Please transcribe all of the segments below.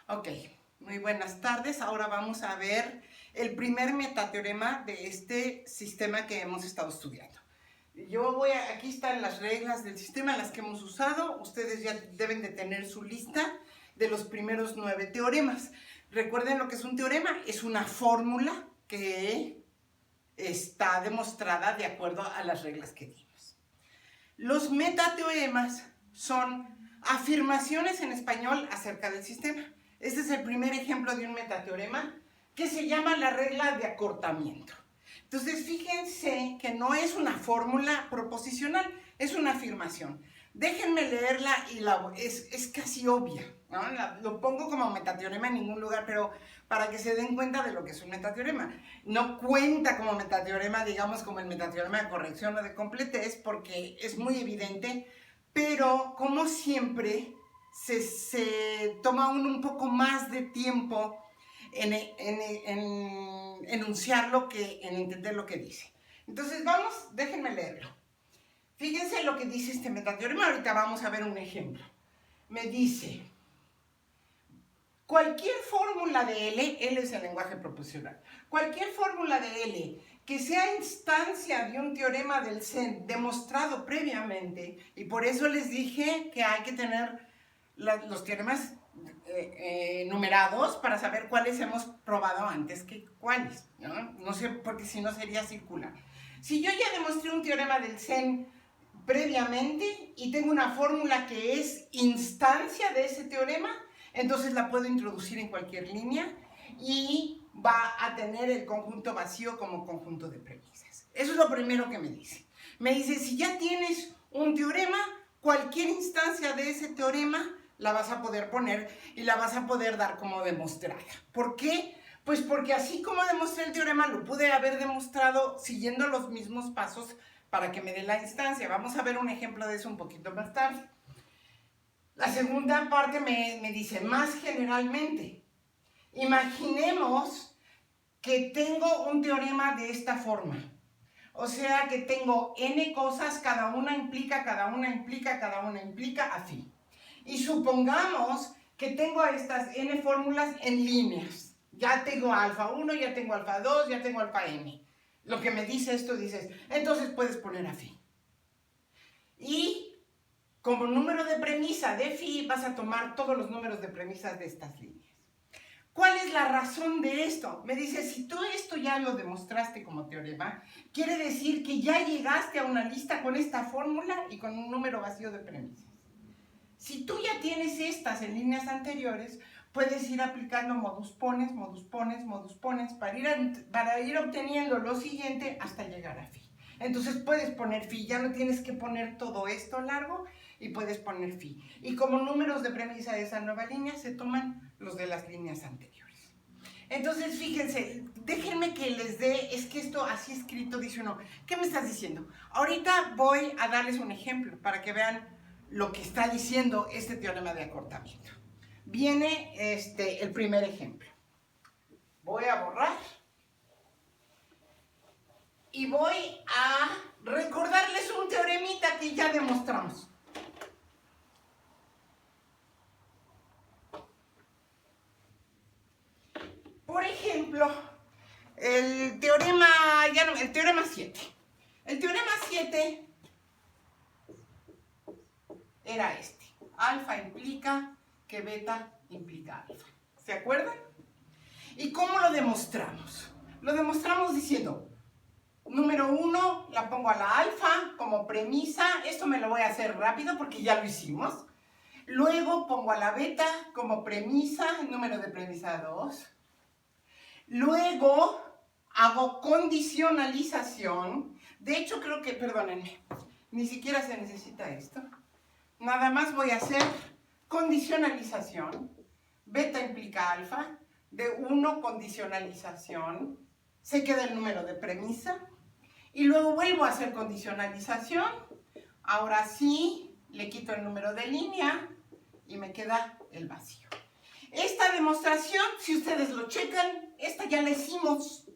Ok, muy buenas tardes. Ahora vamos a ver el primer metateorema de este sistema que hemos estado estudiando. Aquí están las reglas del sistema, las que hemos usado. Ustedes ya deben de tener su lista de los primeros 9 teoremas. Recuerden lo que es un teorema, es una fórmula que está demostrada de acuerdo a las reglas que dimos. Los metateoremas son afirmaciones en español acerca del sistema. Este es el primer ejemplo de un metateorema que se llama la regla de acortamiento. Entonces, fíjense que no es una fórmula proposicional, es una afirmación. Déjenme leerla y es casi obvia, ¿no? Lo pongo como metateorema en ningún lugar, pero para que se den cuenta de lo que es un metateorema. No cuenta como metateorema, digamos, como el metateorema de corrección o de completez, porque es muy evidente, pero como siempre se toma un poco más de tiempo en enunciarlo que en entender lo que dice. Entonces déjenme leerlo. Fíjense lo que dice este metateorema, ahorita vamos a ver un ejemplo. Me dice, cualquier fórmula de L es el lenguaje proposicional, cualquier fórmula de L que sea instancia de un teorema del CEN demostrado previamente, y por eso les dije que hay que tener los teoremas numerados para saber cuáles hemos probado antes que cuáles, ¿no? No sé, porque si no sería circular. Si yo ya demostré un teorema del CEN previamente y tengo una fórmula que es instancia de ese teorema, entonces la puedo introducir en cualquier línea y va a tener el conjunto vacío como conjunto de premisas. Eso es lo primero que me dice. Me dice, si ya tienes un teorema, cualquier instancia de ese teorema la vas a poder poner y la vas a poder dar como demostrada. ¿Por qué? Pues porque así como demostré el teorema, lo pude haber demostrado siguiendo los mismos pasos para que me dé la instancia. Vamos a ver un ejemplo de eso un poquito más tarde. La segunda parte me dice, más generalmente, imaginemos que tengo un teorema de esta forma. O sea que tengo n cosas, cada una implica, así. Y supongamos que tengo estas n fórmulas en líneas. Ya tengo alfa 1, ya tengo alfa 2, ya tengo alfa n. Lo que me dice esto, dices, entonces puedes poner a phi. Y como número de premisa de phi, vas a tomar todos los números de premisas de estas líneas. ¿Cuál es la razón de esto? Me dice, si tú esto ya lo demostraste como teorema, quiere decir que ya llegaste a una lista con esta fórmula y con un número vacío de premisas. Si tú ya tienes estas en líneas anteriores, puedes ir aplicando modus pones, para ir obteniendo lo siguiente hasta llegar a phi. Entonces puedes poner phi, ya no tienes que poner todo esto largo y puedes poner phi. Y como números de premisa de esa nueva línea se toman los de las líneas anteriores. Entonces, fíjense, déjenme que les dé, es que esto así escrito dice uno, ¿qué me estás diciendo? Ahorita voy a darles un ejemplo para que vean lo que está diciendo este teorema de acortamiento. Viene el primer ejemplo. Voy a borrar y voy a recordarles un teoremita que ya demostramos. Por ejemplo, el teorema 7. El teorema 7 era este. Alfa implica que beta implica alfa. ¿Se acuerdan? ¿Y cómo lo demostramos? Lo demostramos diciendo, número 1, la pongo a la alfa como premisa. Esto me lo voy a hacer rápido porque ya lo hicimos. Luego pongo a la beta como premisa, número de premisa 2. Luego hago condicionalización. De hecho, creo que, perdónenme, ni siquiera se necesita esto. Nada más voy a hacer condicionalización. Beta implica alfa. De 1, condicionalización. Se queda el número de premisa. Y luego vuelvo a hacer condicionalización. Ahora sí, le quito el número de línea y me queda el vacío. Esta demostración, si ustedes lo checan, esta ya la hicimos.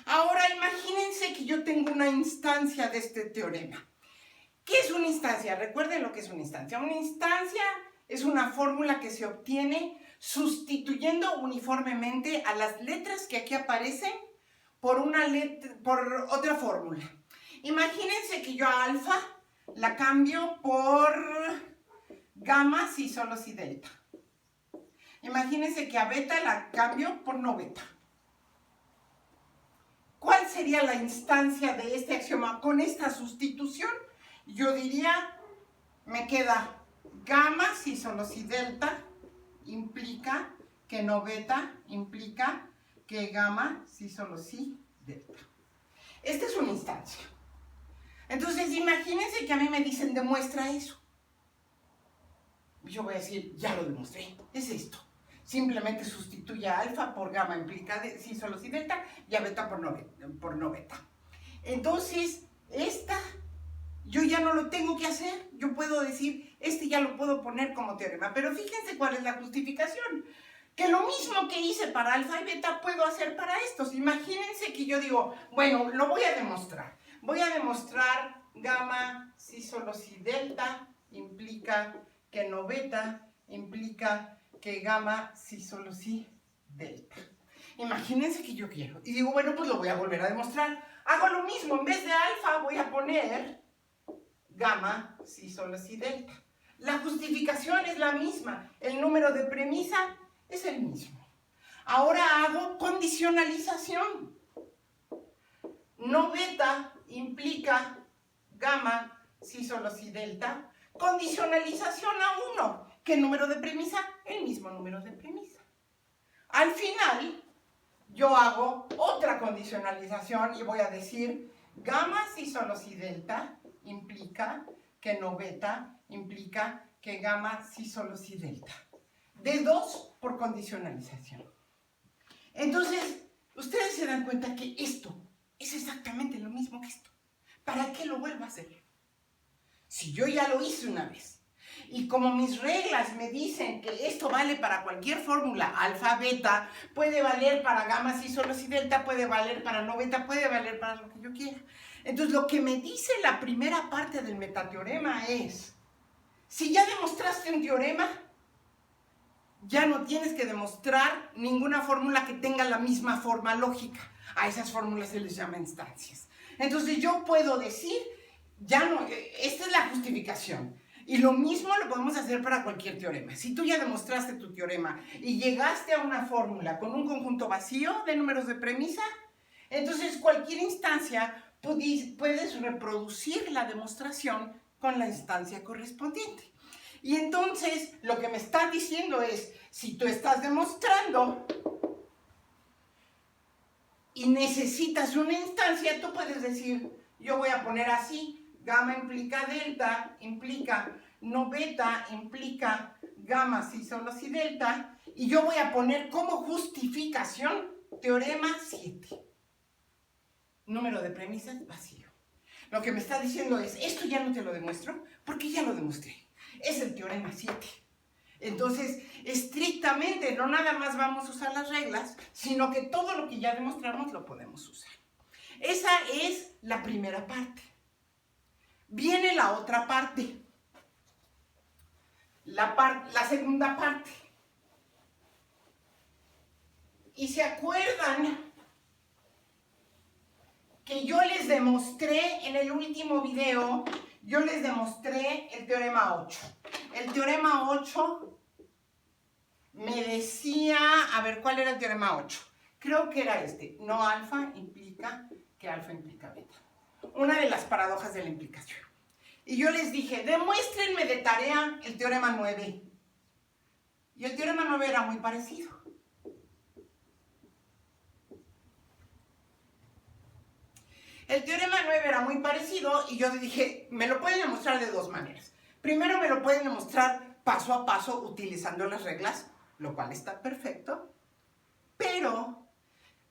Ahora imagínense que yo tengo una instancia de este teorema. ¿Qué es una instancia? Recuerden lo que es una instancia. Una instancia es una fórmula que se obtiene sustituyendo uniformemente a las letras que aquí aparecen por otra fórmula. Imagínense que yo a alfa la cambio por gamma si solo si delta. Imagínense que a beta la cambio por no beta. ¿Cuál sería la instancia de este axioma con esta sustitución? Yo diría, me queda gamma si solo si delta implica que no beta implica que gamma si solo si delta. Esta es una instancia. Entonces, imagínense que a mí me dicen, demuestra eso. Yo voy a decir, ya lo demostré, es esto. Simplemente sustituye a alfa por gamma implica si solo si delta y a beta por no beta. Entonces, yo ya no lo tengo que hacer. Yo puedo decir, ya lo puedo poner como teorema. Pero fíjense cuál es la justificación. Que lo mismo que hice para alfa y beta puedo hacer para estos. Imagínense que yo digo, bueno, lo voy a demostrar. Voy a demostrar gamma si solo si delta implica que no beta implica que gamma si solo si delta. Imagínense que yo quiero. Y digo, bueno, pues lo voy a volver a demostrar. Hago lo mismo. En vez de alfa voy a poner gamma si solo si delta. La justificación es la misma. El número de premisa es el mismo. Ahora hago condicionalización. No beta implica gamma si solo si delta. Condicionalización a 1. ¿Qué número de premisa? El mismo número de premisa. Al final, yo hago otra condicionalización y voy a decir gamma si solo si delta implica que no beta implica que gamma si solo si delta. De 2 por condicionalización. Entonces, ustedes se dan cuenta que esto es exactamente lo mismo que esto. ¿Para qué lo vuelvo a hacer? Si yo ya lo hice una vez, y como mis reglas me dicen que esto vale para cualquier fórmula, alfa, beta, puede valer para gamma si solo si delta, puede valer para no beta, puede valer para lo que yo quiera. Entonces, lo que me dice la primera parte del metateorema es, si ya demostraste un teorema, ya no tienes que demostrar ninguna fórmula que tenga la misma forma lógica. A esas fórmulas se les llama instancias. Entonces yo puedo decir, ya no, esta es la justificación. Y lo mismo lo podemos hacer para cualquier teorema. Si tú ya demostraste tu teorema y llegaste a una fórmula con un conjunto vacío de números de premisa, entonces cualquier instancia puedes reproducir la demostración con la instancia correspondiente. Y entonces lo que me estás diciendo es, si tú estás demostrando y necesitas una instancia, tú puedes decir, yo voy a poner así, gamma implica delta, implica no beta, implica gamma si solo si delta, y yo voy a poner como justificación teorema 7. Número de premisas vacío. Lo que me está diciendo es, esto ya no te lo demuestro, porque ya lo demostré. Es el teorema 7. Entonces, estrictamente, no nada más vamos a usar las reglas, sino que todo lo que ya demostramos lo podemos usar. Esa es la primera parte. Viene la otra parte. La segunda parte. Y se acuerdan que yo les demostré en el último video, yo les demostré el teorema 8. El teorema 8 me decía, a ver, ¿cuál era el teorema 8? Creo que era este, no alfa implica que alfa implica beta. Una de las paradojas de la implicación. Y yo les dije, demuéstrenme de tarea el teorema 9. Y el teorema 9 era muy parecido. El teorema 9 era muy parecido y yo dije, me lo pueden demostrar de dos maneras. Primero me lo pueden demostrar paso a paso utilizando las reglas, lo cual está perfecto, pero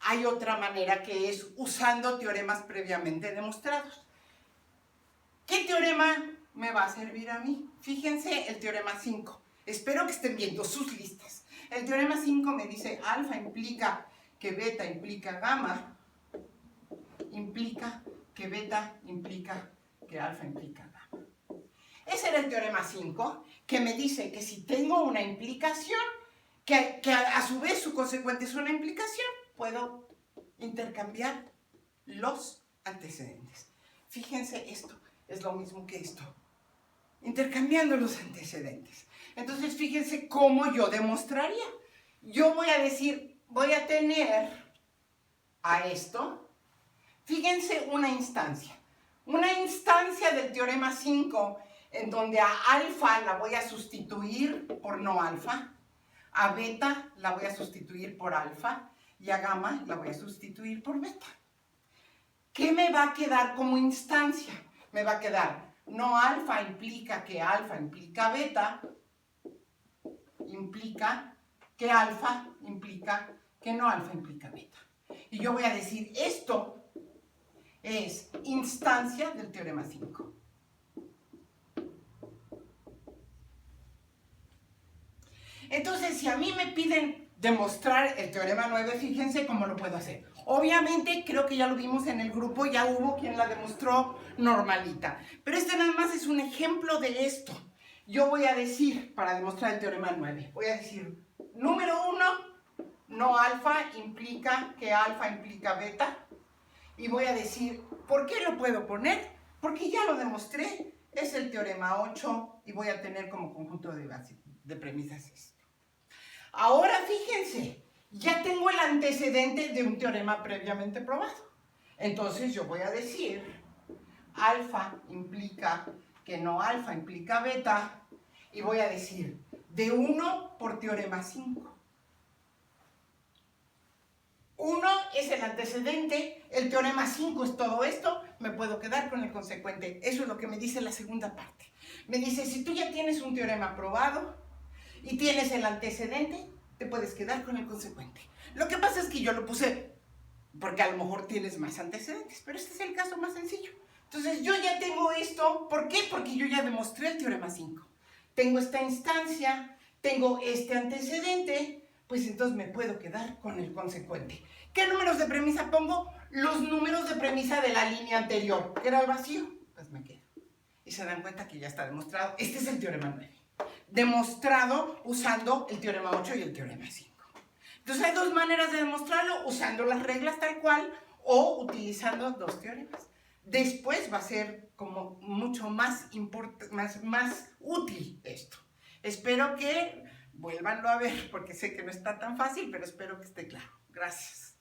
hay otra manera que es usando teoremas previamente demostrados. ¿Qué teorema me va a servir a mí? Fíjense el teorema 5. Espero que estén viendo sus listas. El teorema 5 me dice alfa implica que beta implica gamma, implica que beta implica que alfa implica gamma. Ese era el teorema 5, que me dice que si tengo una implicación, que a su vez su consecuente es una implicación, puedo intercambiar los antecedentes. Fíjense, esto es lo mismo que esto, intercambiando los antecedentes. Entonces, fíjense cómo yo demostraría. Yo voy a decir, voy a tener a esto, fíjense una instancia del teorema 5 en donde a alfa la voy a sustituir por no alfa, a beta la voy a sustituir por alfa y a gamma la voy a sustituir por beta. ¿Qué me va a quedar como instancia? Me va a quedar no alfa implica que alfa implica beta, implica que alfa implica que no alfa implica beta. Y yo voy a decir, esto es instancia del teorema 5. Entonces, si a mí me piden demostrar el teorema 9, fíjense cómo lo puedo hacer. Obviamente, creo que ya lo vimos en el grupo, ya hubo quien la demostró normalita. Pero este nada más es un ejemplo de esto. Yo voy a decir, para demostrar el teorema 9, voy a decir, número 1, no alfa implica que alfa implica beta. Y voy a decir, ¿por qué lo puedo poner? Porque ya lo demostré, es el teorema 8 y voy a tener como conjunto de premisas esto. Ahora fíjense, ya tengo el antecedente de un teorema previamente probado. Entonces yo voy a decir, alfa implica que no alfa implica beta, y voy a decir, de 1 por teorema 5. 1 es el antecedente, el teorema 5 es todo esto, me puedo quedar con el consecuente. Eso es lo que me dice la segunda parte. Me dice, si tú ya tienes un teorema probado y tienes el antecedente, te puedes quedar con el consecuente. Lo que pasa es que yo lo puse porque a lo mejor tienes más antecedentes, pero este es el caso más sencillo. Entonces yo ya tengo esto, ¿por qué? Porque yo ya demostré el teorema 5. Tengo esta instancia, tengo este antecedente, pues entonces me puedo quedar con el consecuente. ¿Qué números de premisa pongo? Los números de premisa de la línea anterior, que era el vacío, pues me quedo. Y se dan cuenta que ya está demostrado. Este es el teorema 9. Demostrado usando el teorema 8 y el teorema 5. Entonces hay dos maneras de demostrarlo, usando las reglas tal cual o utilizando dos teoremas. Después va a ser como mucho más útil esto. Espero que vuélvanlo a ver, porque sé que no está tan fácil, pero espero que esté claro. Gracias.